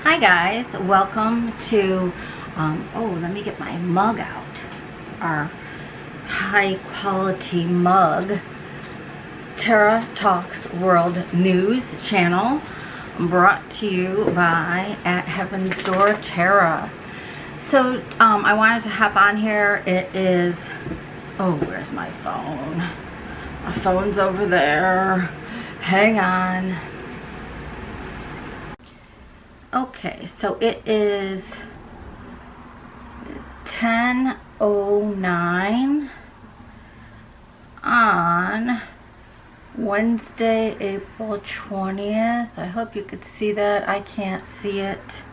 Hi guys, welcome to, let me get my mug out, our high quality mug, Tara Talks World News channel, brought to you by At Heaven's Door Tara. So I wanted to hop on here. It is, where's my phone? My phone's over there. Hang on. Okay, so it is 10:09 on Wednesday, April 20th. I hope you could see that. I can't see it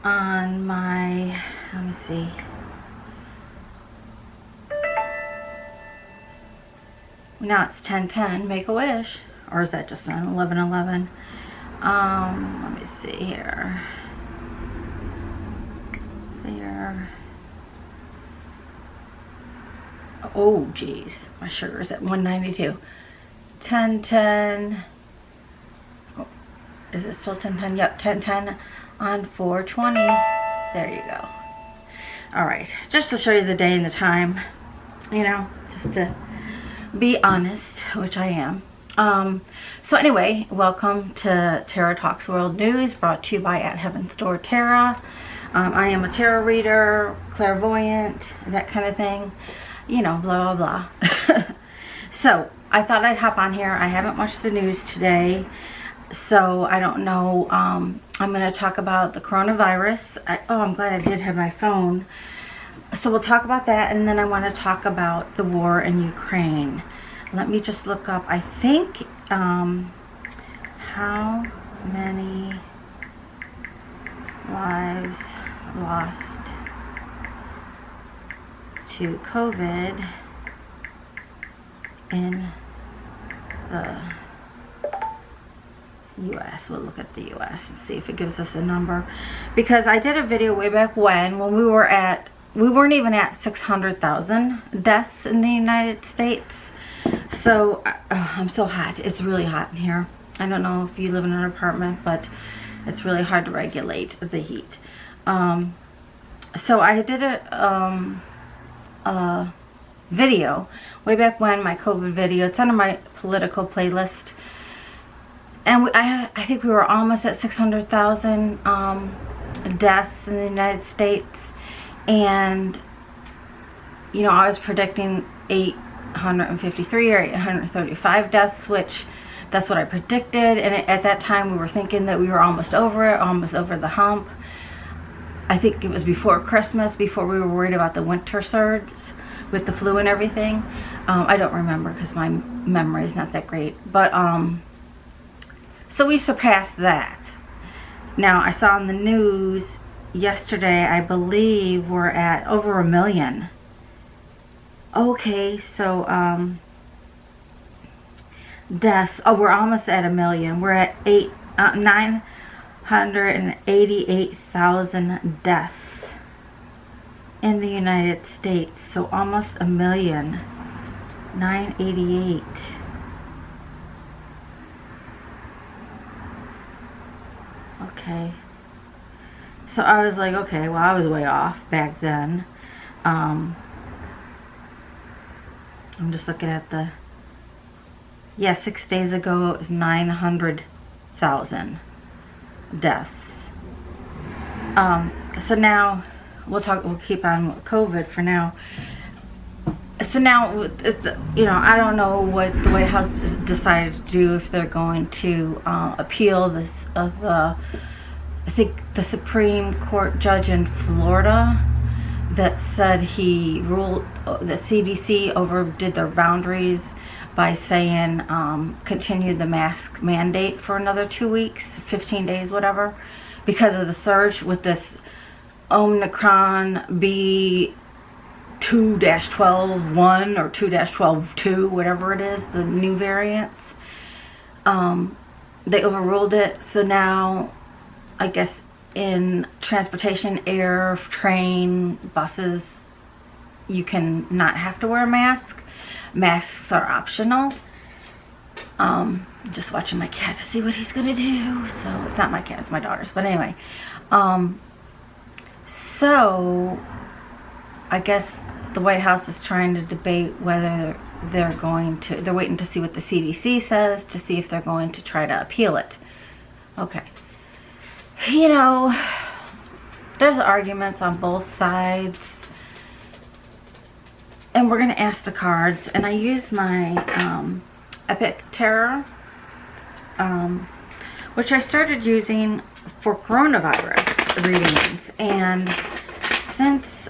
on my, let me see. Now it's 10:10, make a wish. Or is that just on 11:11? Let me see here. There. Oh, geez. My sugar's at 192. 10:10. Oh, is it still 10:10? Yep, 10:10 on 4/20. There you go. Alright, just to show you the day and the time. You know, just to be honest, which I am. So anyway, welcome to Tara Talks World News, brought to you by At Heaven's Door Tara. I am a tarot reader, clairvoyant, that kind of thing. You know, blah, blah, blah. So, I thought I'd hop on here. I haven't watched the news today, so I don't know. I'm going to talk about the coronavirus. I'm glad I did have my phone. So we'll talk about that, and then I want to talk about the war in Ukraine. Let me just look up, I think, how many lives lost to COVID in the U.S. We'll look at the U.S. and see if it gives us a number. Because I did a video way back when we weren't even at 600,000 deaths in the United States. So, I'm so hot. It's really hot in here. I don't know if you live in an apartment, but it's really hard to regulate the heat. So I did a video way back when, my COVID video. It's under my political playlist. And I think we were almost at 600,000 deaths in the United States. And, you know, I was predicting 853 or 835 deaths, which that's what I predicted. And at that time we were thinking that we were almost over it, almost over the hump. I think it was before Christmas, before we were worried about the winter surge with the flu and everything. I don't remember because my memory is not that great. But so we surpassed that. Now I saw on the news yesterday, I believe we're at over 1 million. Okay, so deaths. Oh, we're almost at 1 million. We're at 988,000 deaths in the United States. So almost 1 million. 988. Okay. So I was like, okay, well, I was way off back then. I'm just looking at the, 6 days ago it was 900,000 deaths. So now we'll keep on with COVID for now. So now, you know, I don't know what the White House decided to do, if they're going to appeal this, I think the Supreme Court judge in Florida that said he ruled that CDC overdid their boundaries by saying continued the mask mandate for another 2 weeks, 15 days, whatever, because of the surge with this Omicron B2-12.1 or 2-12.2, whatever it is, the new variants. They overruled it, so now I guess in transportation, air, train, buses, you can not have to wear a mask. Masks are optional. Just watching my cat to see what he's gonna do. So it's not my cat, it's my daughter's. But anyway, so I guess the White House is trying to debate whether they're waiting to see what the CDC says to see if they're going to try to appeal it. Okay. You know, there's arguments on both sides. And we're going to ask the cards. And I use my Epic Tarot, which I started using for coronavirus readings. And since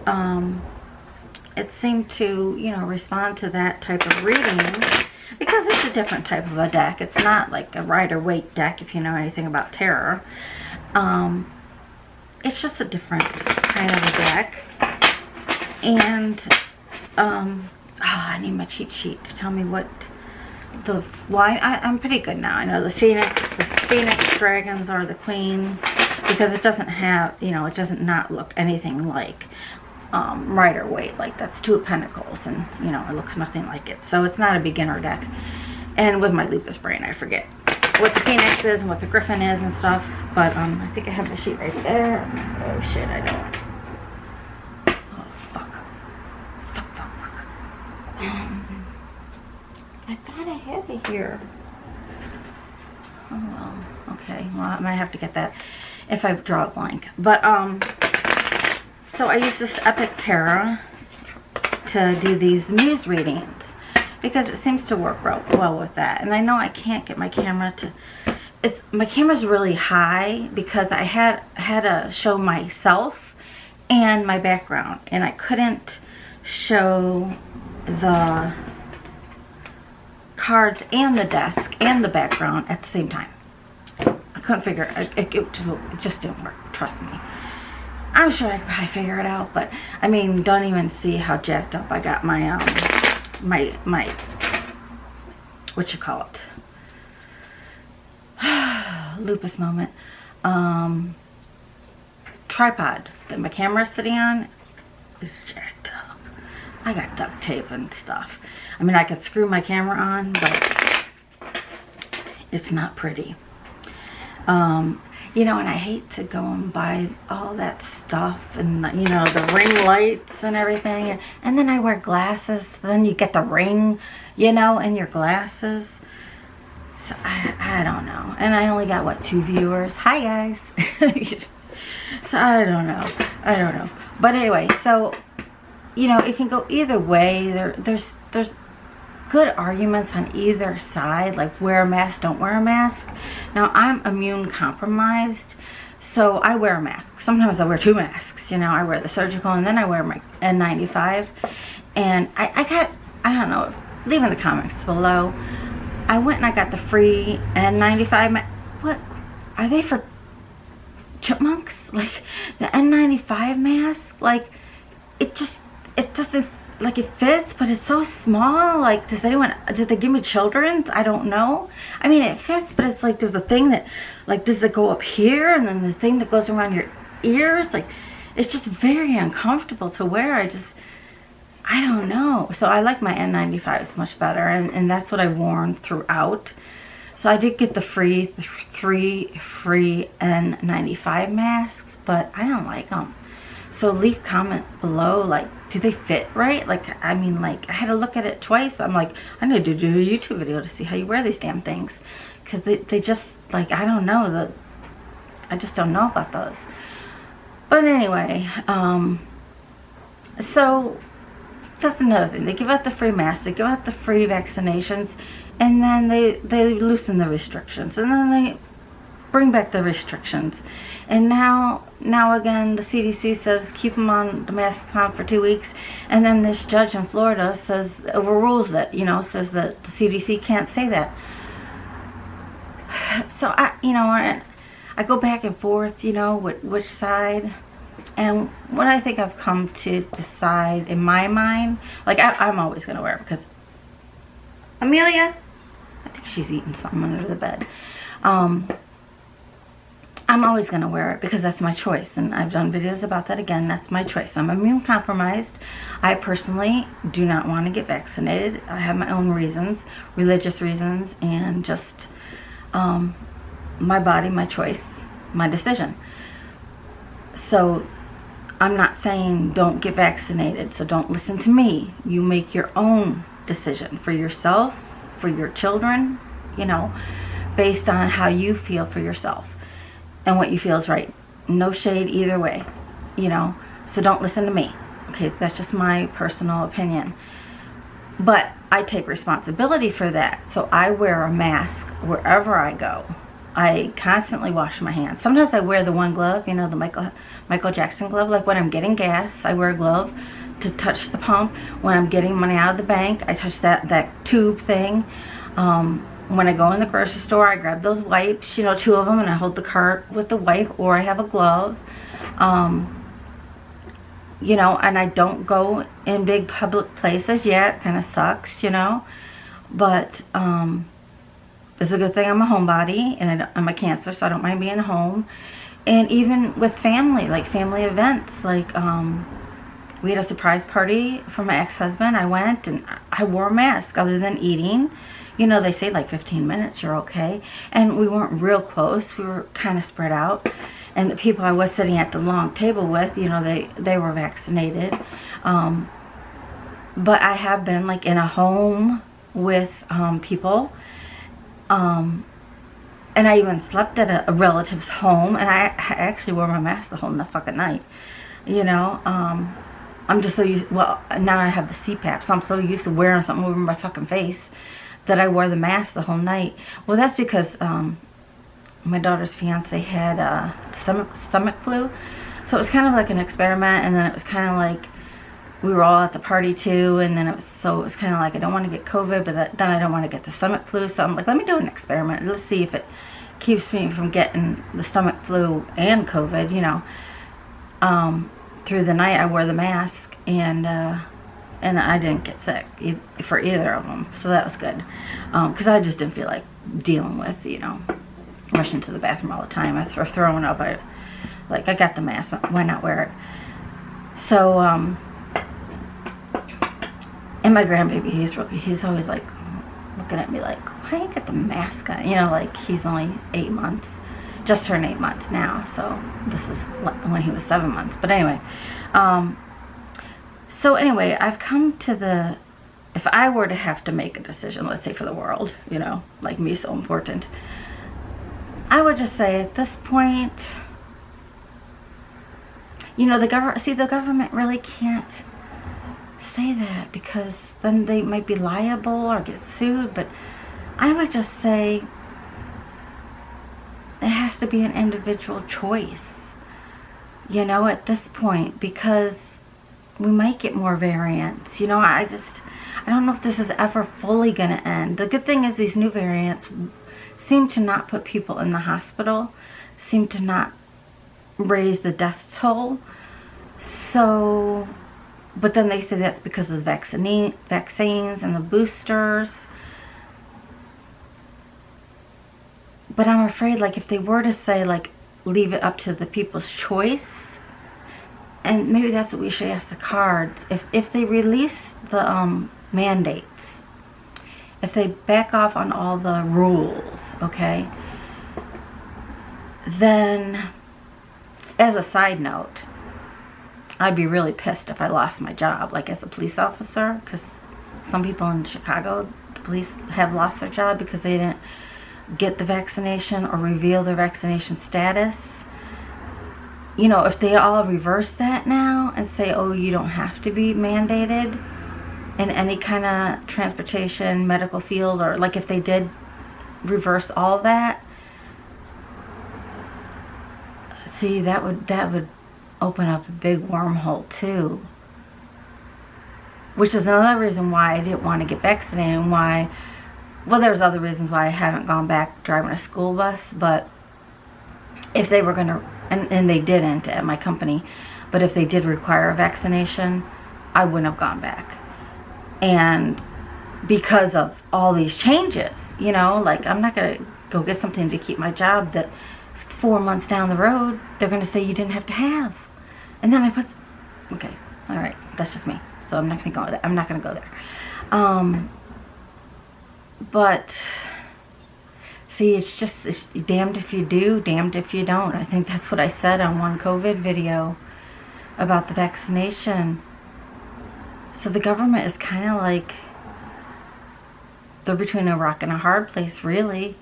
it seemed to, you know, respond to that type of reading, because it's a different type of a deck. It's not like a Rider-Waite deck, if you know anything about tarot. It's just a different kind of a deck. And I need my cheat sheet to tell me what the I'm pretty good now. I know the Phoenix dragons are the queens, because it doesn't have, you know, it doesn't not look anything like Rider-Waite. Like, that's 2 of Pentacles, and you know, it looks nothing like it. So it's not a beginner deck. And with my lupus brain, I forget what the Phoenix is and what the Griffin is and stuff. But I think I have the sheet right there. Oh shit, I don't. Oh fuck. I thought I had it here. Oh well. Okay. Well, I might have to get that if I draw a blank. But so I use this Epic Tarot to do these news readings, because it seems to work real well with that. And I know I can't get my camera to, my camera's really high because I had to show myself and my background, and I couldn't show the cards and the desk and the background at the same time. I couldn't figure it. It just didn't work. Trust me. I'm sure I could probably figure it out, but I mean, don't even see how jacked up I got my my what you call it, lupus moment, tripod that my camera's sitting on is jacked up. I got duct tape and stuff. I mean, I could screw my camera on, but it's not pretty. You know, and I hate to go and buy all that stuff and, you know, the ring lights and everything. And then I wear glasses. Then you get the ring, you know, in your glasses. So I don't know. And I only got, what, 2 viewers? Hi, guys. So I don't know. But anyway, so, you know, it can go either way. There's good arguments on either side, like wear a mask, don't wear a mask. Now, I'm immune compromised, so I wear a mask. Sometimes I wear 2 masks, you know. I wear the surgical, and then I wear my N95. And I don't know, leave in the comments below. I went and I got the free N95 what? Are they for chipmunks? Like, the N95 mask, like, it doesn't, like, it fits, but it's so small. Like, did they give me children's? I don't know. I mean, it fits, but it's like, there's a thing that, like, does it go up here, and then the thing that goes around your ears? Like, it's just very uncomfortable to wear. I don't know. So I like my N95s much better, and that's what I've worn throughout. So I did get the free 3 free N95 masks, but I don't like them. So leave comment below, like, do they fit right? Like, I mean, like, I had to look at it twice. I'm like, I need to do a YouTube video to see how you wear these damn things. Because they just, like, I don't know. I just don't know about those. But anyway, so that's another thing. They give out the free masks. They give out the free vaccinations. And then they loosen the restrictions. And then they bring back the restrictions. And now again, the CDC says keep them on, the masks on for 2 weeks. And then this judge in Florida says, overrules it, you know, says that the CDC can't say that. So I go back and forth, you know, which side. And what I think I've come to decide in my mind, like, I'm always going to wear it because Amelia, I think she's eating something under the bed. I'm always going to wear it because that's my choice. And I've done videos about that again. That's my choice. I'm immune compromised. I personally do not want to get vaccinated. I have my own reasons, religious reasons, and just my body, my choice, my decision. So I'm not saying don't get vaccinated. So don't listen to me. You make your own decision for yourself, for your children, you know, based on how you feel for yourself and what you feel is right. No shade either way, you know. So don't listen to me. Okay, that's just my personal opinion. But I take responsibility for that. So I wear a mask wherever I go. I constantly wash my hands. Sometimes I wear the one glove, you know, the Michael Jackson glove. Like when I'm getting gas, I wear a glove to touch the pump. When I'm getting money out of the bank, I touch that tube thing. When I go in the grocery store, I grab those wipes, you know, 2 of them, and I hold the cart with the wipe, or I have a glove. You know, and I don't go in big public places yet. It kind of sucks, you know. But it's a good thing I'm a homebody, and I'm a Cancer, so I don't mind being home. And even with family, like family events, like we had a surprise party for my ex-husband. I went and I wore a mask other than eating. You know, they say like 15 minutes, you're okay. And we weren't real close. We were kind of spread out. And the people I was sitting at the long table with, you know, they were vaccinated. But I have been like in a home with people. And I even slept at a relative's home. And I actually wore my mask the whole fucking night. You know, I'm just so used, well, now I have the CPAP, so I'm so used to wearing something over my fucking face that I wore the mask the whole night. Well, that's because my daughter's fiance had stomach flu. So it was kind of like an experiment, and then it was kind of like we were all at the party too, and then it was kind of like I don't want to get COVID, but then I don't want to get the stomach flu. So I'm like, let me do an experiment. Let's see if it keeps me from getting the stomach flu and COVID, you know. Through the night I wore the mask, and I didn't get sick for either of them, so that was good, because I just didn't feel like dealing with, you know, rushing to the bathroom all the time or throwing up. I got the mask, why not wear it? So and my grandbaby, he's always like looking at me like, why you got the mask on? You know, like he's only 8 months. Just turned 8 months now, so this was when he was 7 months. But anyway, so anyway, I've come to if I were to have to make a decision, let's say for the world, you know, like me, so important, I would just say at this point, you know, the government really can't say that because then they might be liable or get sued. But I would just say it has to be an individual choice, you know, at this point, because we might get more variants. You know, I don't know if this is ever fully going to end. The good thing is these new variants seem to not put people in the hospital, seem to not raise the death toll. So, but then they say that's because of the vaccines and the boosters. But I'm afraid, like, if they were to say, like, leave it up to the people's choice, and maybe that's what we should ask the cards, if they release the mandates, if they back off on all the rules, okay, then, as a side note, I'd be really pissed if I lost my job, like, as a police officer, because some people in Chicago, the police have lost their job because they didn't get the vaccination or reveal their vaccination status. You know, if they all reverse that now and say, oh, you don't have to be mandated in any kind of transportation, medical field, or like if they did reverse all that, see, that would open up a big wormhole too. Which is another reason why I didn't want to get vaccinated, and why, well, there's other reasons why I haven't gone back driving a school bus. But if they were going to, and they didn't at my company, but if they did require a vaccination, I wouldn't have gone back. And because of all these changes, you know, like, I'm not going to go get something to keep my job that 4 months down the road, they're going to say you didn't have to have. And then I put, okay, all right, that's just me. So I'm not going to go there. I'm not going to go there. But see, it's damned if you do, damned if you don't. I think that's what I said on one COVID video about the vaccination. So the government is kind of like, they're between a rock and a hard place, really.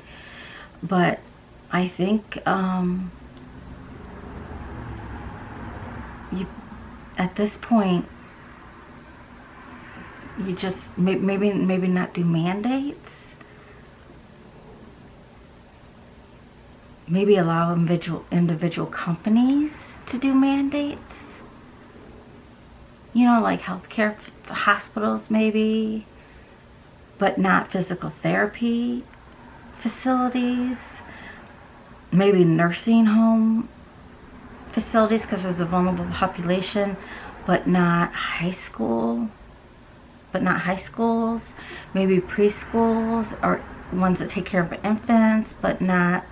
But I think you, at this point, you just maybe not do mandates. Maybe allow individual companies to do mandates. You know, like healthcare hospitals maybe, but not physical therapy facilities. Maybe nursing home facilities because there's a vulnerable population, but not high school. But not high schools. Maybe preschools or ones that take care of infants, but not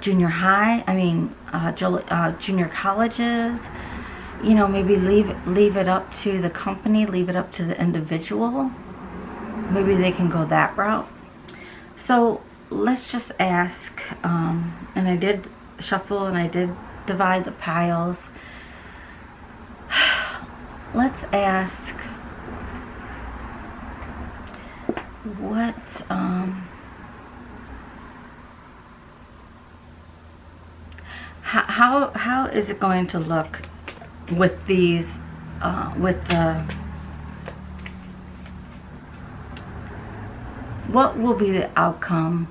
junior high. I mean, junior colleges. You know, maybe leave it up to the company, leave it up to the individual. Maybe they can go that route. So let's just ask, and I did shuffle and I did divide the piles. Let's ask, how is it going to look with these, what will be the outcome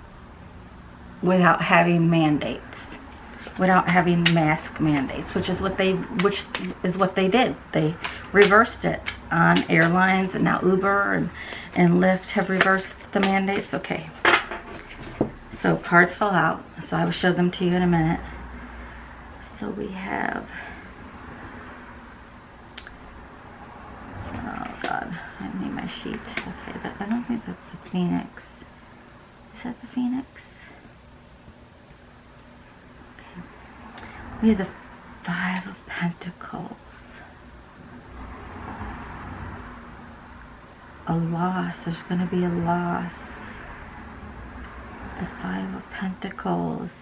without having mandates, without having mask mandates, which is what they did. They reversed it on airlines, and now Uber and Lyft have reversed the mandates. Okay, so cards fell out, so I will show them to you in a minute. So we have, oh God, I need my sheet. Okay, I don't think that's the Phoenix. Is that the Phoenix? Okay. We have the Five of Pentacles. A loss. There's going to be a loss. The Five of Pentacles.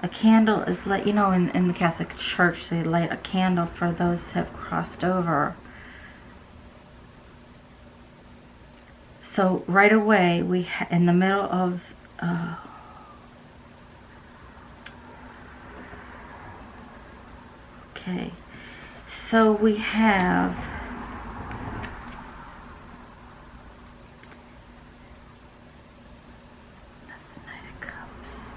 A candle is lit. You know, in the Catholic Church, they light a candle for those who have crossed over. So right away, in the middle of okay, so we have that's the Knight of Cups.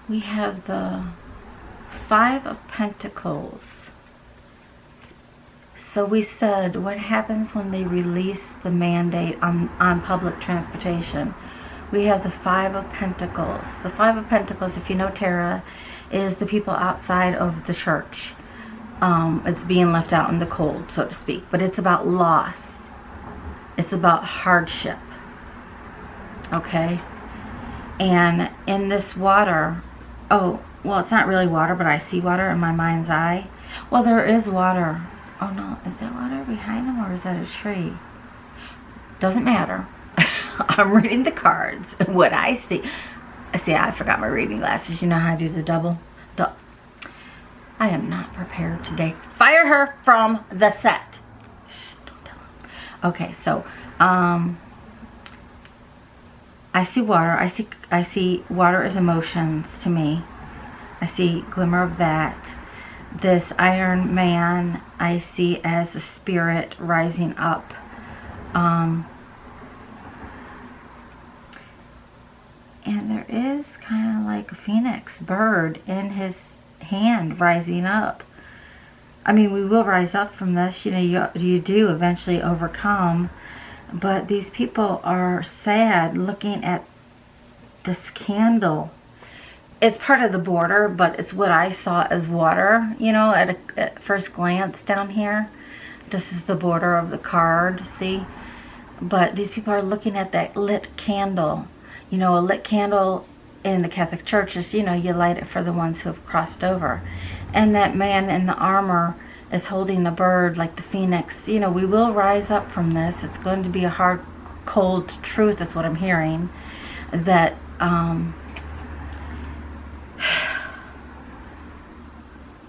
We have the Five of Pentacles. So we said, what happens when they release the mandate on public transportation? We have the Five of Pentacles. The Five of Pentacles, if you know Tarot, is the people outside of the church. It's being left out in the cold, so to speak. But it's about loss. It's about hardship. Okay? And in this water, oh, well, it's not really water, but I see water in my mind's eye. Well, there is water. Oh no, is that water behind him or is that a tree? Doesn't matter. I'm reading the cards. What I see. I forgot my reading glasses. You know how I do the double? I am not prepared today. Fire her from the set. Shh, don't tell him. Okay, so I see water. I see water as emotions to me. I see glimmer of that. This Iron Man I see as a spirit rising up. And there is kind of like a phoenix bird in his hand rising up. I mean, we will rise up from this. You know, you do eventually overcome. But these people are sad looking at this candle. It's part of the border, but it's what I saw as water, you know, at first glance down here. This is the border of the card, see? But these people are looking at that lit candle. You know, a lit candle in the Catholic Church is, you light it for the ones who have crossed over. And that man in the armor is holding a bird like the phoenix. We will rise up from this. It's going to be a hard, cold truth is what I'm hearing. That,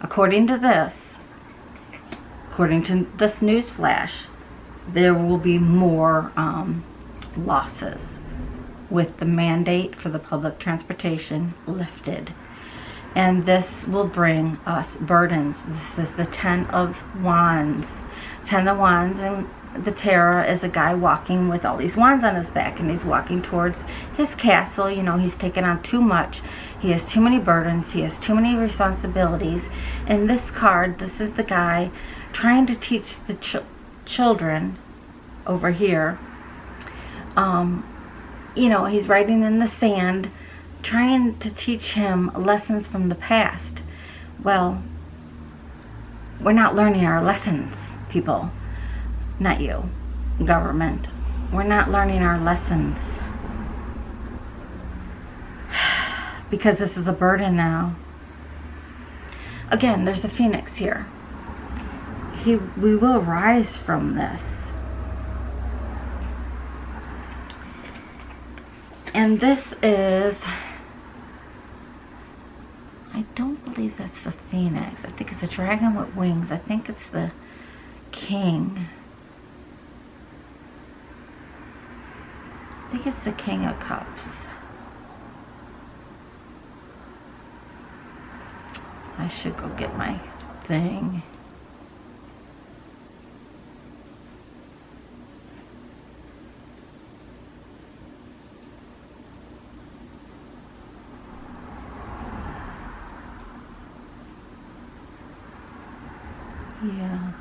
according to this news flash, there will be more losses with the mandate for the public transportation lifted. And this will bring us burdens. This is the Ten of Wands. Ten of Wands, and the Tarot is a guy walking with all these wands on his back, and he's walking towards his castle. He's taken on too much. He has too many burdens. He has too many responsibilities. In this card, this is the guy trying to teach the children over here. He's writing in the sand, trying to teach him lessons from the past. Well, we're not learning our lessons, people. Not you, government. We're not learning our lessons. Because this is a burden now. Again, there's a phoenix here. We will rise from this. And this is, I don't believe that's the phoenix. I think it's a dragon with wings. I think it's the king. I think it's the King of Cups. I should go get my thing. Yeah.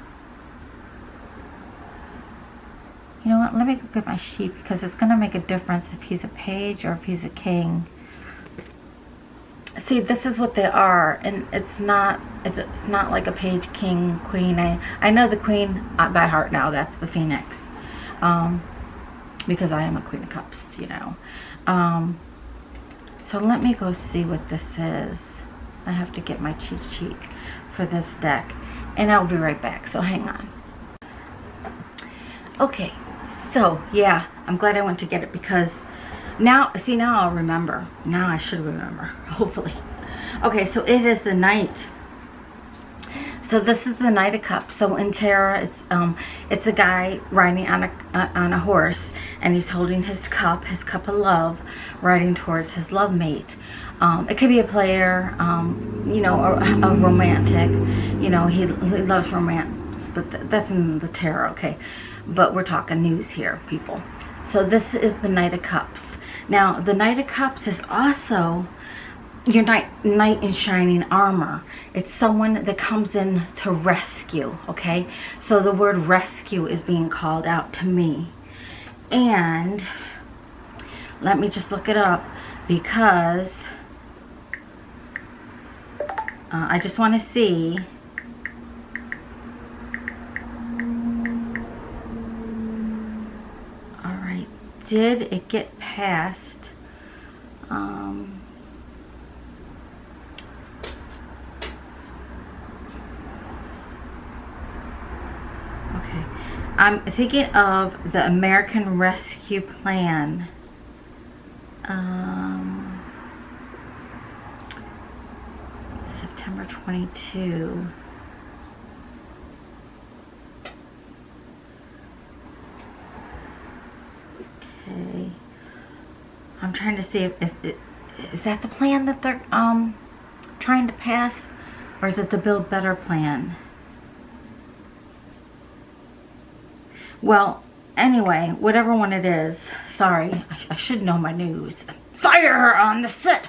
You know what? Let me go get my sheet, because it's going to make a difference if he's a page or if he's a king. See, this is what they are, and it's not like a page, king, queen. I know the queen by heart now. That's the phoenix, because I am a Queen of Cups. So let me go see what this is. I have to get my cheat sheet for this deck, and I'll be right back. So hang on. Okay. So, yeah, I'm glad I went to get it, because now I'll remember. Now I should remember, hopefully. Okay, so it is the Knight. So this is the Knight of Cups. So in tarot, it's a guy riding on a horse, and he's holding his cup of love, riding towards his love mate. It could be a player, or a romantic. He loves romance, but that's in the tarot, okay? But we're talking news here, people. So this is the Knight of Cups. Now, the Knight of Cups is also your knight in shining armor. It's someone that comes in to rescue, okay? So the word rescue is being called out to me. And let me just look it up, because I just want to see. Did it get past okay, I'm thinking of the American Rescue Plan. September 22. I'm trying to see if is that the plan that they're trying to pass, or is it the Build Better plan? Well, anyway, whatever one it is, sorry, I should know my news. Fire her on the set.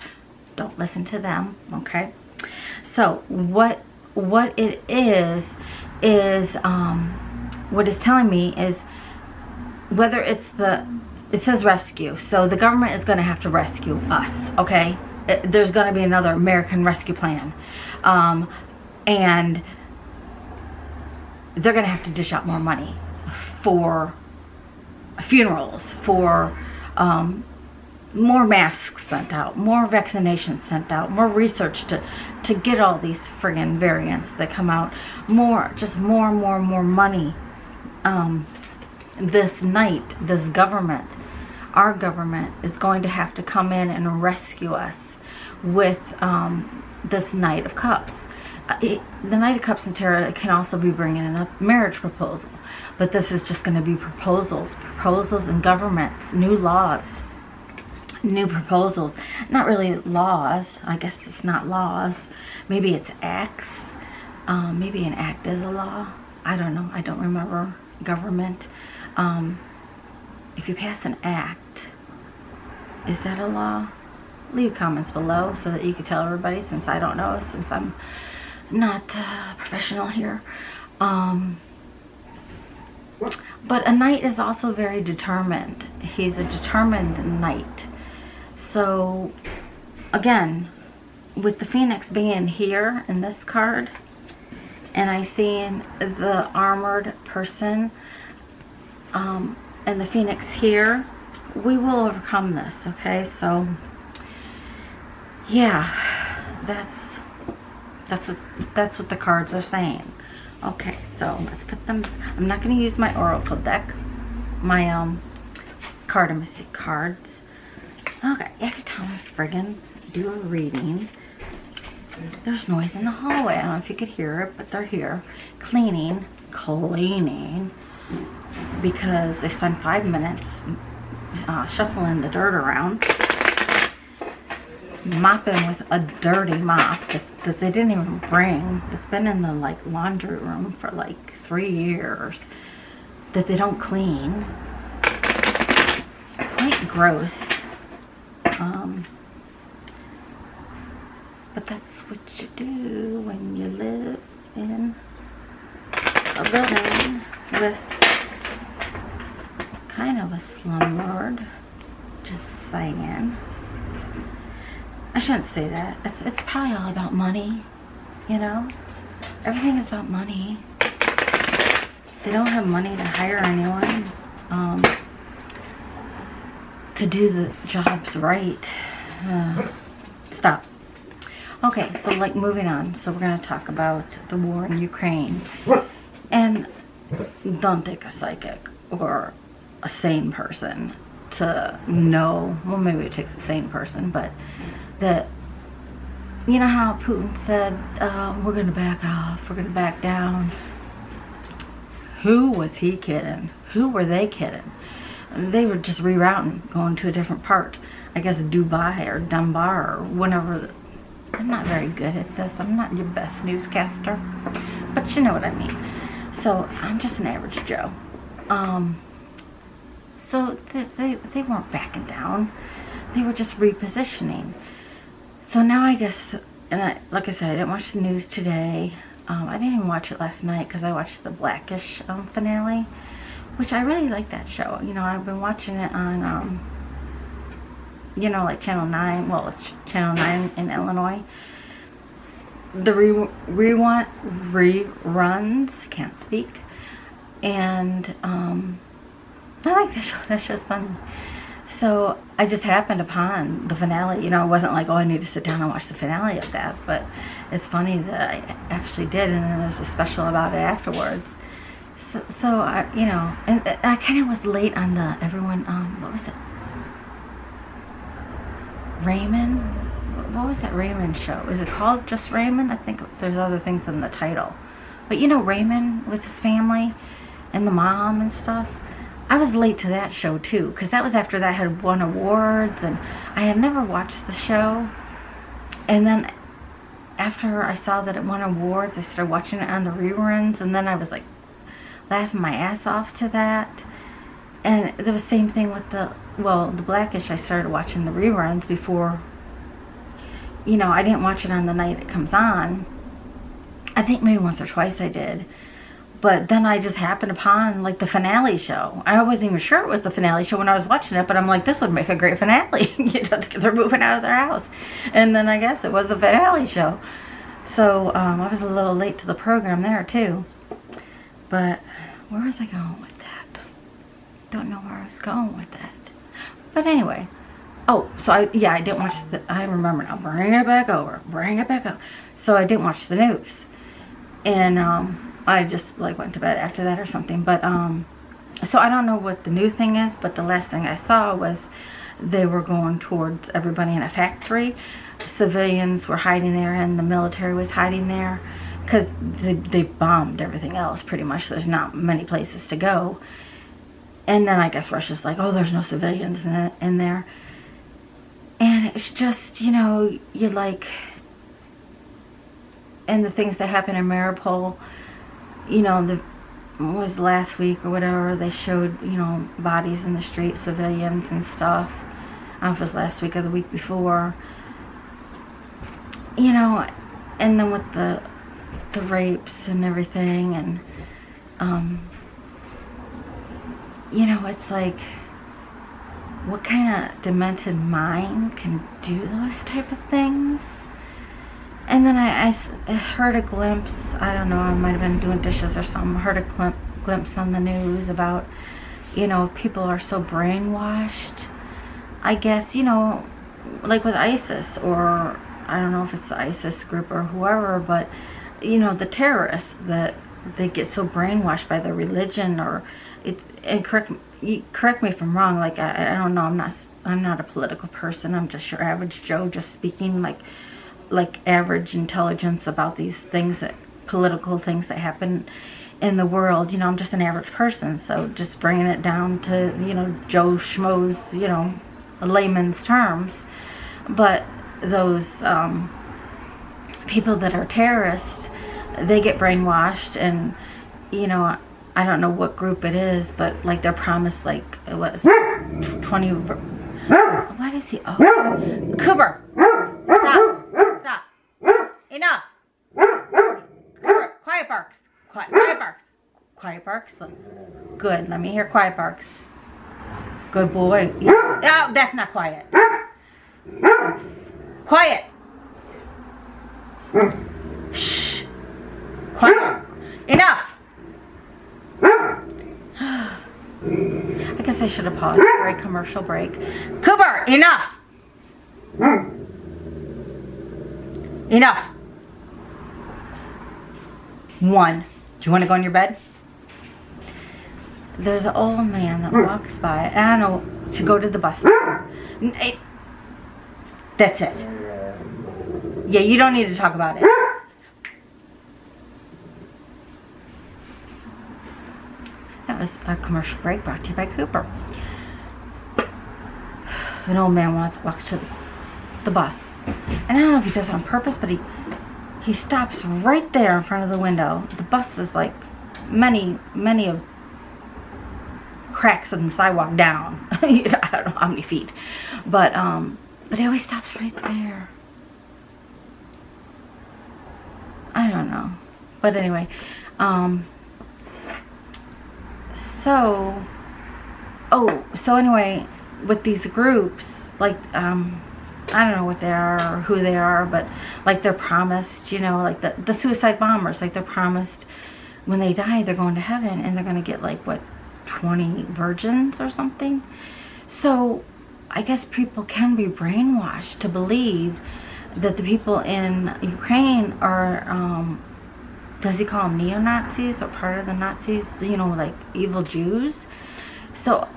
Don't listen to them, okay? So what it is what it's telling me is whether it's it says rescue, so the government is going to have to rescue us, okay? There's going to be another American Rescue Plan, and they're going to have to dish out more money for funerals, for more masks sent out, more vaccinations sent out, more research to get all these friggin' variants that come out, more and more money. This night, this government, our government, is going to have to come in and rescue us with this Knight of Cups. The Knight of Cups and Tarot can also be bringing in a marriage proposal, but this is just going to be proposals and governments, new laws, new proposals. Not really laws. I guess it's not laws. Maybe it's acts. Maybe an act is a law. I don't know. I don't remember government. If you pass an act, is that a law? Leave comments below so that you can tell everybody, since I don't know, since I'm not professional here. But a knight is also very determined. He's a determined knight. So again, with the Phoenix being here in this card, and I seen the armored person and the Phoenix here, we will overcome this. Okay, so yeah, that's what the cards are saying. Okay, so let's put them. I'm not going to use my oracle deck, my cartomancy cards. Okay, every time I friggin' do a reading, there's noise in the hallway. I don't know if you could hear it, but they're here cleaning, because they spent 5 minutes shuffling the dirt around, mopping with a dirty mop that they didn't even bring, that's been in the like laundry room for like 3 years, that they don't clean. Quite gross. But that's what you do when you live in a building with kind of a slumlord. Just saying. I shouldn't say that. It's probably all about money, you know? Everything is about money. They don't have money to hire anyone to do the jobs right. Stop. Okay, so like moving on. So we're going to talk about the war in Ukraine. And don't take a psychic or a sane person to know. Well, maybe it takes a sane person, but that, you know how Putin said, we're going to back off, we're going to back down. Who was he kidding? Who were they kidding? They were just rerouting, going to a different part. I guess Dubai or Dunbar or whatever. I'm not very good at this. I'm not your best newscaster, but you know what I mean. So I'm just an average Joe. So they weren't backing down. They were just repositioning. So now I guess, like I said, I didn't watch the news today. I didn't even watch it last night because I watched the Blackish finale, which I really like that show. You know, I've been watching it on, you know, like Channel 9. Well, it's Channel 9 in Illinois. The reruns, can't speak. And I like that show. That show's funny. So I just happened upon the finale. You know, it wasn't like, oh, I need to sit down and watch the finale of that. But it's funny that I actually did. And then there's a special about it afterwards. So I, you know, and I kind of was late on the everyone, what was it? Raymond? What was that Raymond show? Is it called just Raymond? I think there's other things in the title. But you know Raymond with his family and the mom and stuff? I was late to that show too, because that was after that had won awards, and I had never watched the show. And then after I saw that it won awards, I started watching it on the reruns, and then I was like laughing my ass off to that. And there was the same thing with the Blackish. I started watching the reruns before, you know, I didn't watch it on the night it comes on. I think maybe once or twice I did. But then I just happened upon, like, the finale show. I wasn't even sure it was the finale show when I was watching it, but I'm like, this would make a great finale. You know, they're moving out of their house. And then I guess it was the finale show. So I was a little late to the program there, too. But where was I going with that? Don't know where I was going with that. But anyway, Oh, so I didn't watch I remember now. Bring it back over. So I didn't watch the news. And I just like went to bed after that or something. But so I don't know what the new thing is, but the last thing I saw was they were going towards everybody in a factory. Civilians were hiding there and the military was hiding there because they bombed everything else pretty much. There's not many places to go. And then I guess Russia's like, oh, there's no civilians in there. And it's just, you know, you're like, and the things that happened in Mariupol, you know, was last week or whatever, they showed, you know, bodies in the street, civilians and stuff. I don't know if it was last week or the week before. You know, and then with the rapes and everything, and you know, it's like, what kind of demented mind can do those type of things? And then I heard a glimpse, I don't know, I might have been doing dishes or something, heard a glimpse on the news about, you know, people are so brainwashed, I guess, you know, like with ISIS, or I don't know if it's the ISIS group or whoever, but, you know, the terrorists, that they get so brainwashed by their religion, or and correct me if I'm wrong, like, I don't know, I'm not a political person, I'm just your average Joe, just speaking like average intelligence about these things, political things that happen in the world. You know, I'm just an average person, so just bringing it down to, you know, Joe Schmo's, you know, layman's terms. But those people that are terrorists, they get brainwashed, and, you know, I don't know what group it is, but like they're promised like, what is 20, what is he, oh, Cooper, stop, enough, Cooper, quiet barks, good, let me hear quiet barks, good boy, oh, that's not quiet, quiet, shh, quiet, enough. I guess I should have paused for a commercial break. Cooper, enough! Enough! 1. Do you want to go in your bed? There's an old man that walks by, and I don't know, to go to the bus stop. That's it. Yeah, you don't need to talk about it. That was a commercial break brought to you by Cooper. An old man walks to the bus. And I don't know if he does it on purpose, but he stops right there in front of the window. The bus is like many of cracks in the sidewalk down. I don't know how many feet. But he always stops right there. I don't know. But anyway, So anyway, with these groups, like, I don't know what they are or who they are, but like they're promised, you know, like the suicide bombers, like they're promised when they die, they're going to heaven and they're going to get like, what, 20 virgins or something. So I guess people can be brainwashed to believe that the people in Ukraine are, does he call them neo-Nazis or part of the Nazis, you know, like evil Jews? So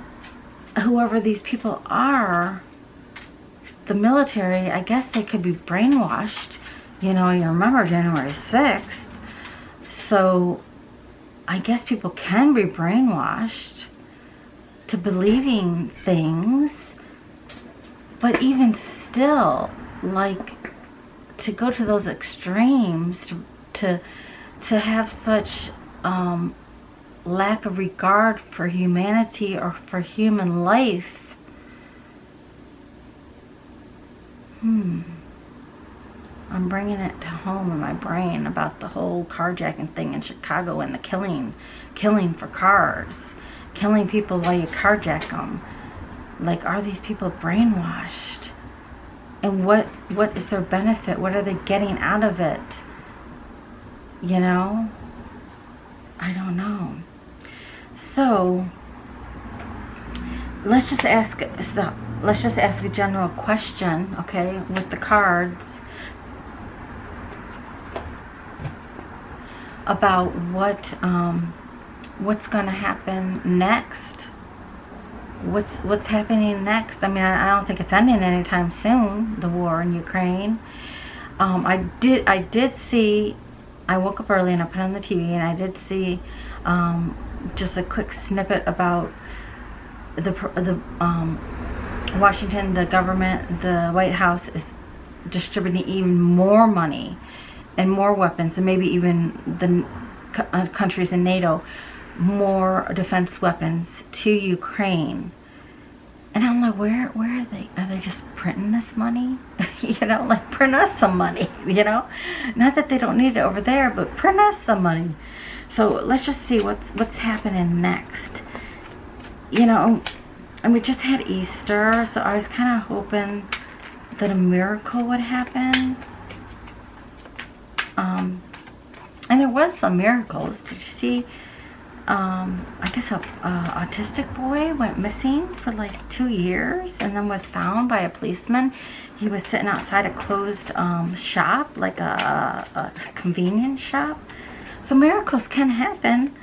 whoever these people are, the military, I guess they could be brainwashed. You know, you remember January 6th. So I guess people can be brainwashed to believing things. But even still, like, to go to those extremes, to have such lack of regard for humanity or for human life. I'm bringing it to home in my brain about the whole carjacking thing in Chicago and the killing for cars, killing people while you carjack them. Like, are these people brainwashed? And what is their benefit? What are they getting out of it? You know? I don't know. So, let's just ask, stop. let's just ask a general question, okay, with the cards about what's going to happen next. What's happening next? I mean, I don't think it's ending anytime soon, the war in Ukraine. I did see, I woke up early and I put on the TV and I did see just a quick snippet about the Washington, the government, the White House is distributing even more money and more weapons, and maybe even the countries in NATO, more defense weapons to Ukraine. And I'm like, where are they? Are they just printing this money? You know, like, print us some money, you know? Not that they don't need it over there, but print us some money. So let's just see what's happening next. You know, and we just had Easter, so I was kind of hoping that a miracle would happen. And there was some miracles. Did you see? I guess a autistic boy went missing for like 2 years and then was found by a policeman. He was sitting outside a closed shop, like a convenience shop. So miracles can happen.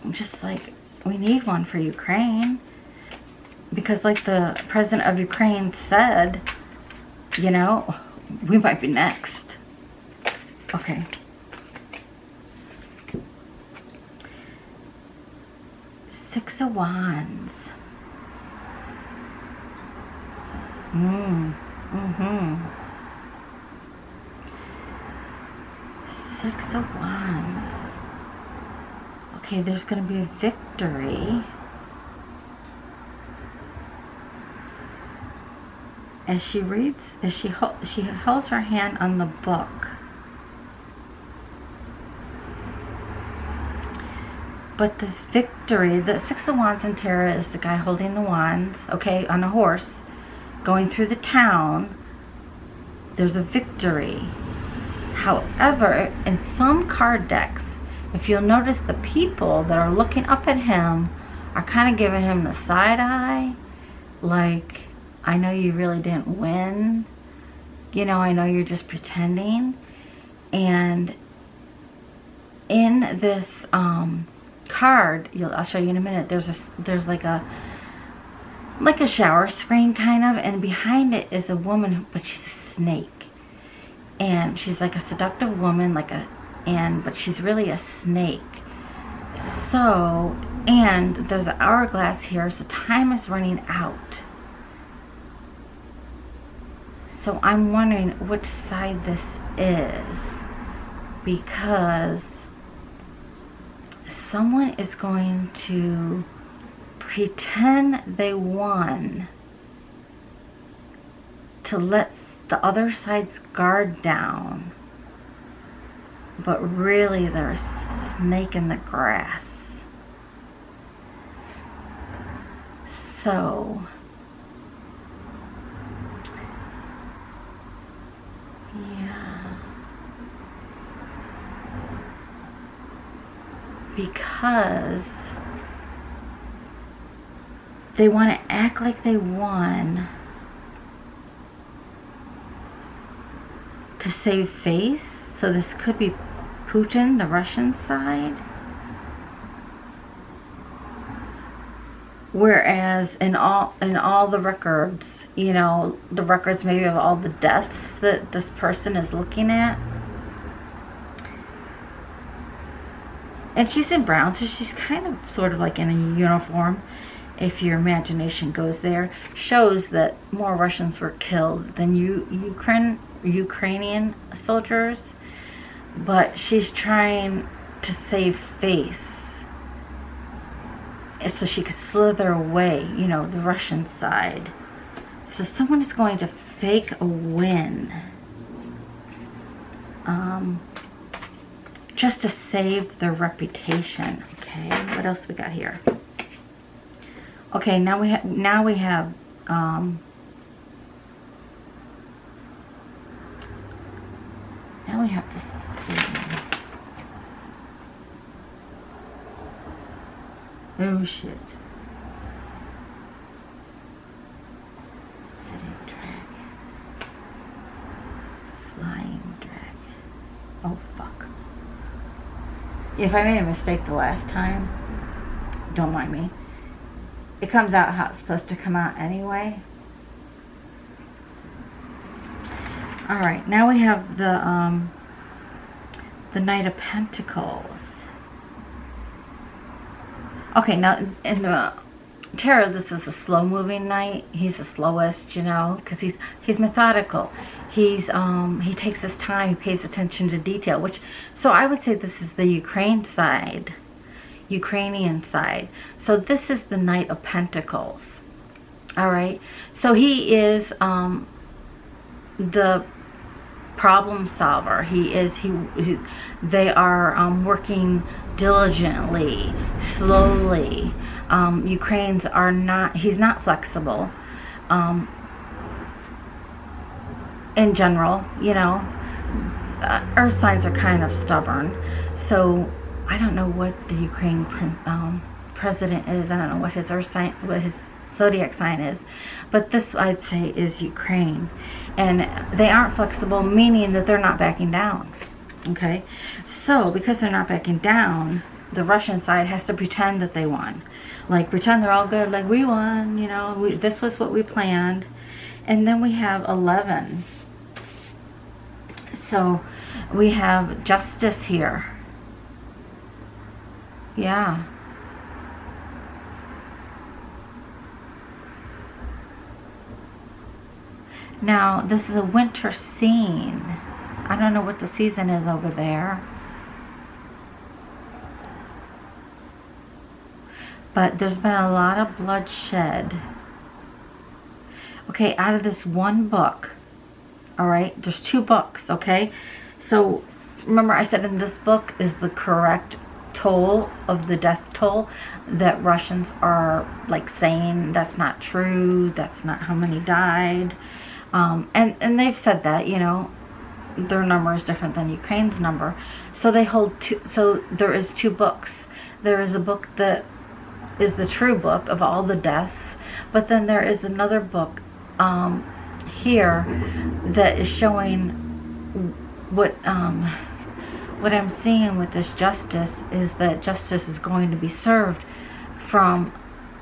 Just like we need one for Ukraine, because like the president of Ukraine said, you know, we might be next. Okay. Six of Wands. Six of Wands. Okay, there's going to be a victory. As she reads, as she holds her hand on the book. But this victory, the Six of Wands in tarot is the guy holding the wands, okay, on a horse, going through the town. There's a victory. However, in some card decks, if you'll notice, the people that are looking up at him are kind of giving him the side eye, like, I know you really didn't win. You know, I know you're just pretending. And in this card, I'll show you in a minute, there's like a shower screen kind of, and behind it is a woman, but she's a snake. And she's like a seductive woman, but she's really a snake. So, and there's an hourglass here, so time is running out. So I'm wondering which side this is, because someone is going to pretend they won to let the other side's guard down, but really they're a snake in the grass. So yeah, because they want to act like they won to save face. So this could be Putin, the Russian side. Whereas in all the records, you know, the records maybe of all the deaths that this person is looking at. And she's in brown, so she's kind of sort of like in a uniform, if your imagination goes there. Shows that more Russians were killed than Ukrainian soldiers. But she's trying to save face, so she could slither away, you know, the Russian side. So someone is going to fake a win, just to save their reputation. Okay, what else we got here? Okay, now we have this. Oh shit. Oh, fuck. If I made a mistake the last time, don't mind me. It comes out how it's supposed to come out anyway. Alright, now we have the Knight of Pentacles. Okay, now in the tarot, this is a slow-moving knight. He's the slowest, you know, because he's methodical. He takes his time. He pays attention to detail. So I would say this is the Ukrainian side. So this is the Knight of Pentacles. All right. So he is the problem solver. They are working diligently, slowly. Ukrainians are not, he's not flexible. In general, you know, earth signs are kind of stubborn. So I don't know what the Ukraine president is. I don't know what his earth sign, what his zodiac sign is. But this, I'd say, is Ukraine. And they aren't flexible, meaning that they're not backing down. Okay? So, because they're not backing down, the Russian side has to pretend that they won. Like, pretend they're all good, like, we won, you know, this was what we planned. And then we have 11. So, we have justice here. Yeah. Now, this is a winter scene. I don't know what the season is over there. But there's been a lot of bloodshed. Okay, out of this one book. Alright, there's 2 books, okay? So, remember I said in this book is the correct toll of the death toll that Russians are like saying that's not true, that's not how many died. And they've said that, you know, their number is different than Ukraine's number. So they hold 2, so there is 2 books. There is a book that is the true book of all the deaths, but then there is another book here that is showing what I'm seeing with this justice is that justice is going to be served from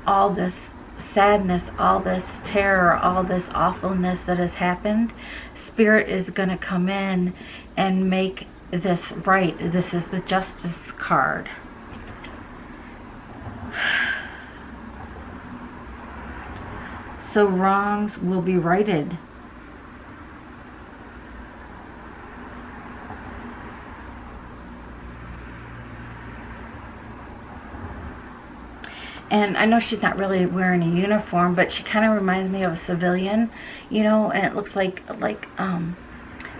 all this sadness, all this terror, all this awfulness that has happened. Spirit is going to come in and make this right. This is the justice card. So wrongs will be righted. And I know she's not really wearing a uniform, but she kind of reminds me of a civilian, you know, and it looks like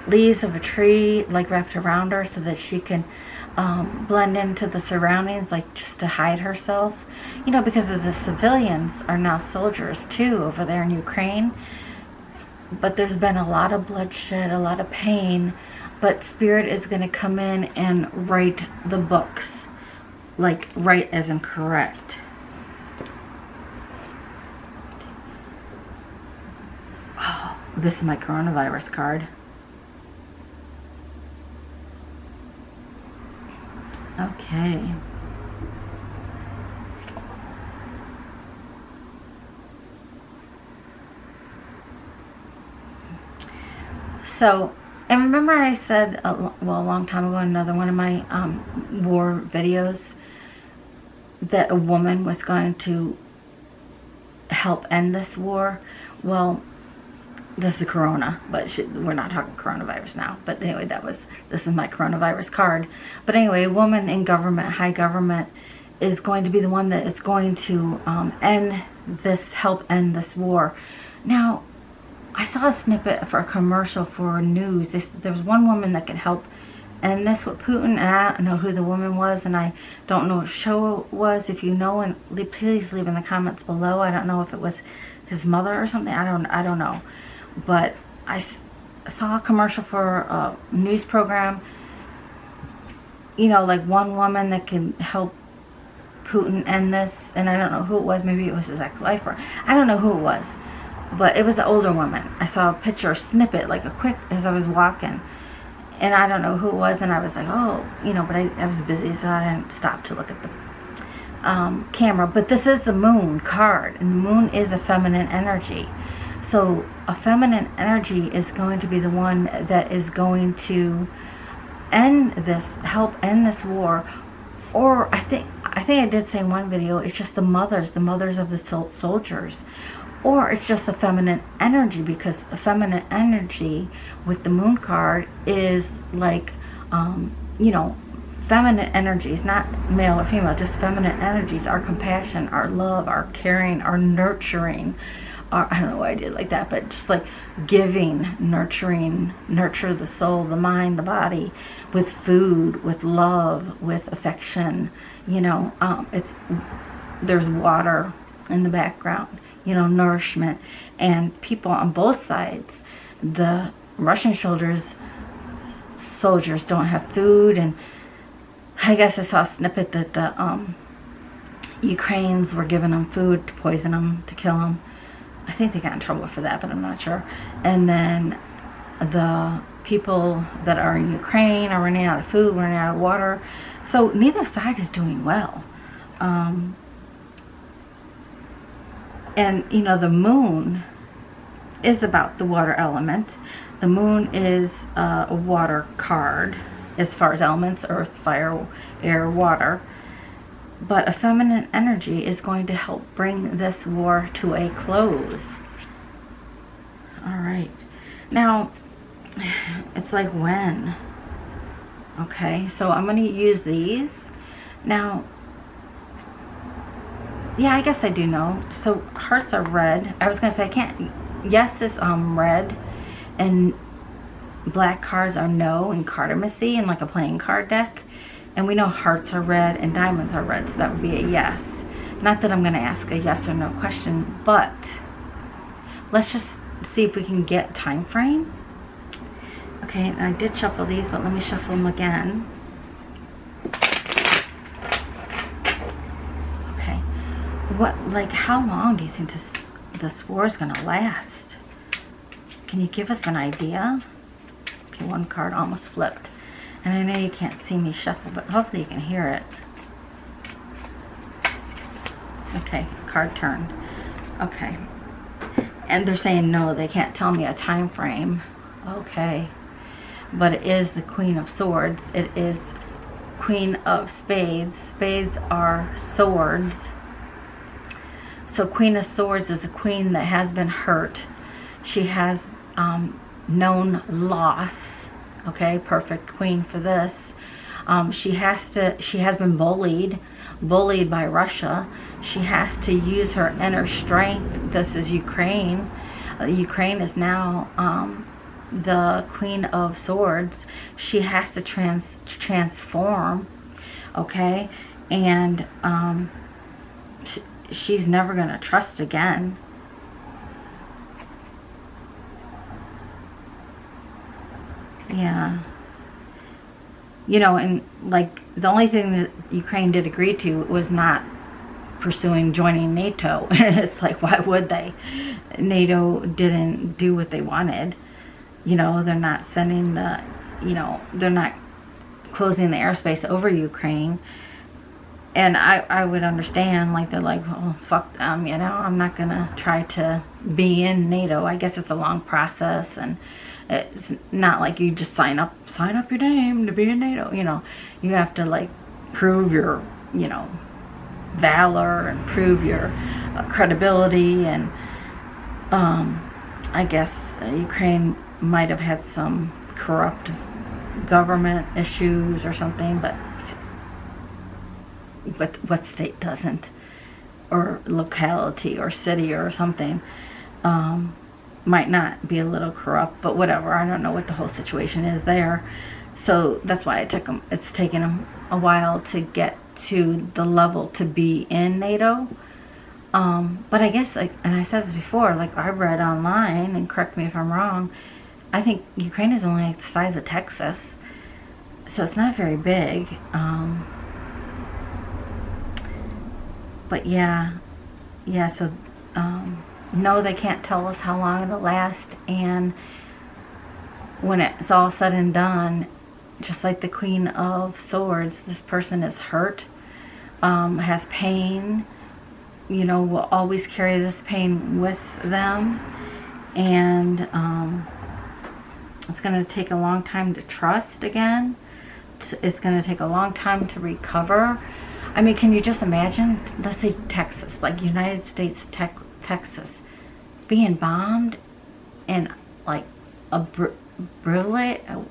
leaves of a tree like wrapped around her so that she can blend into the surroundings, like just to hide herself, you know, because of the civilians are now soldiers too over there in Ukraine. But there's been a lot of bloodshed, a lot of pain, but Spirit is going to come in and write the books, like right as in correct. Oh, this is my coronavirus card. Okay. So, and remember I said, a long time ago in another one of my war videos, that a woman was going to help end this war. Well, this is the corona, but we're not talking coronavirus now. But anyway, this is my coronavirus card. But anyway, a woman in government, high government, is going to be the one that is going to help end this war. Now, I saw a snippet for a commercial for news. There was one woman that could help end this with Putin, and I don't know who the woman was, and I don't know what show it was. If you know, and please leave in the comments below. I don't know if it was his mother or something. I don't know. But I saw a commercial for a news program, you know, like one woman that can help Putin end this, and I don't know who it was. Maybe it was his ex-wife, or I don't know who it was, but it was an older woman. I saw a picture, a snippet, like a quick, as I was walking, And I don't know who it was, and I was like, oh, you know, but I was busy, so I didn't stop to look at the camera. But this is the moon card, and the moon is a feminine energy. So a feminine energy is going to be the one that is going to end this, help end this war. Or I think I did say in one video, it's just the mothers of the soldiers. Or it's just a feminine energy, because a feminine energy with the moon card is like, you know, feminine energies, not male or female, just feminine energies, our compassion, our love, our caring, our nurturing, our, I don't know why I did it like that, but just like giving, nurturing, nurture the soul, the mind, the body, with food, with love, with affection, you know, there's water in the background, you know, nourishment, and people on both sides, the Russian soldiers don't have food, and I guess I saw a snippet that the Ukrainians were giving them food to poison them, to kill them. I think they got in trouble for that, but I'm not sure. And then the people that are in Ukraine are running out of food, running out of water. So neither side is doing well. And, you know, the moon is about the water element. The moon is a water card as far as elements: earth, fire, air, water. But a feminine energy is going to help bring this war to a close. All right. Now, it's like when? Okay, so I'm going to use these. Now, yeah, I guess I do know. So hearts are red. I was going to say I can't. Yes is red, and black cards are no in cartomancy, and like a playing card deck. And we know hearts are red and diamonds are red, so that would be a yes. Not that I'm going to ask a yes or no question, but let's just see if we can get time frame. Okay, and I did shuffle these, but let me shuffle them again. Okay, what, like, how long do you think this war is going to last? Can you give us an idea? Okay, one card almost flipped. And I know you can't see me shuffle, but hopefully you can hear it. Okay, card turned. Okay. And they're saying no, they can't tell me a time frame. Okay. But it is the Queen of Swords. It is Queen of Spades. Spades are swords. So Queen of Swords is a queen that has been hurt. She has known loss. Okay, perfect queen for this. She has been bullied by Russia. She has to use her inner strength. This is Ukraine. Ukraine is now the Queen of Swords. She has to transform. Okay, and she's never going to trust again. Yeah. You know, and like the only thing that Ukraine did agree to was not pursuing joining NATO. It's like, why would they? NATO didn't do what they wanted. You know, they're not sending the, you know, they're not closing the airspace over Ukraine. And I would understand, like, they're like, oh, fuck them, you know, I'm not going to try to be in NATO. I guess it's a long process, and it's not like you just sign up your name to be in NATO. You know, you have to, like, prove your, you know, valor and prove your credibility. And I guess Ukraine might have had some corrupt government issues or something, but what state doesn't, or locality or city or something, might not be a little corrupt, but whatever. I don't know what the whole situation is there. So that's why it's taken them a while to get to the level to be in NATO. But I guess, like, and I said this before, like, I read online, and correct me if I'm wrong, I think Ukraine is only like the size of Texas, so it's not very big. But yeah, so no, they can't tell us how long it'll last, and when it's all said and done, just like the Queen of Swords, this person is hurt, has pain, you know, will always carry this pain with them. And it's going to take a long time to trust again. It's going to take a long time to recover. I mean, can you just imagine, let's say Texas, like United States, Texas, being bombed and like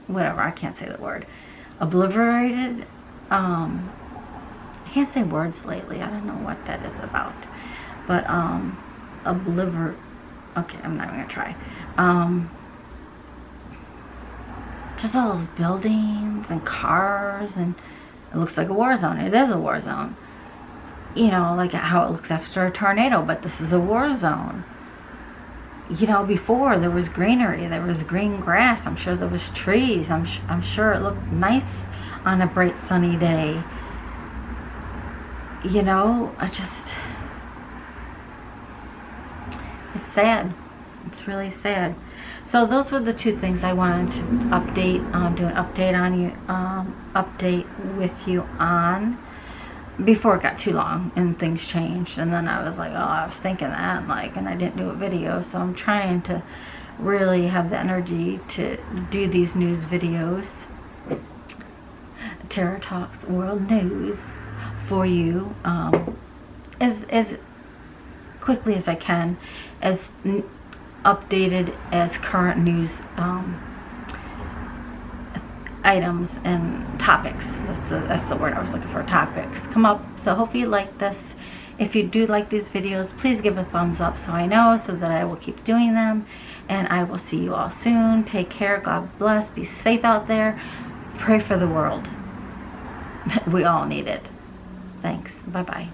whatever, I can't say the word, obliterated. I can't say words lately. I don't know what that is about. But, okay, I'm not even gonna try. Just all those buildings and cars, and it looks like a war zone. It is a war zone. You know, like how it looks after a tornado, but this is a war zone. You know, before there was greenery, there was green grass. I'm sure there was trees. I'm sure it looked nice on a bright sunny day. You know, it's sad. It's really sad. So those were the two things I wanted to update, do an update on you, update with you on, before it got too long and things changed. And then I was like, oh, I was thinking that, like, and I didn't do a video. So I'm trying to really have the energy to do these news videos, Tarot Talks World News, for you, as quickly as I can, as updated as current news items and topics. That's the word I was looking for, topics, come up. So hopefully you like this. If you do like these videos, please give a thumbs up so I know, so that I will keep doing them. And I will see you all soon. Take care. God bless. Be safe out there. Pray for the world. We all need it. Thanks. Bye-bye.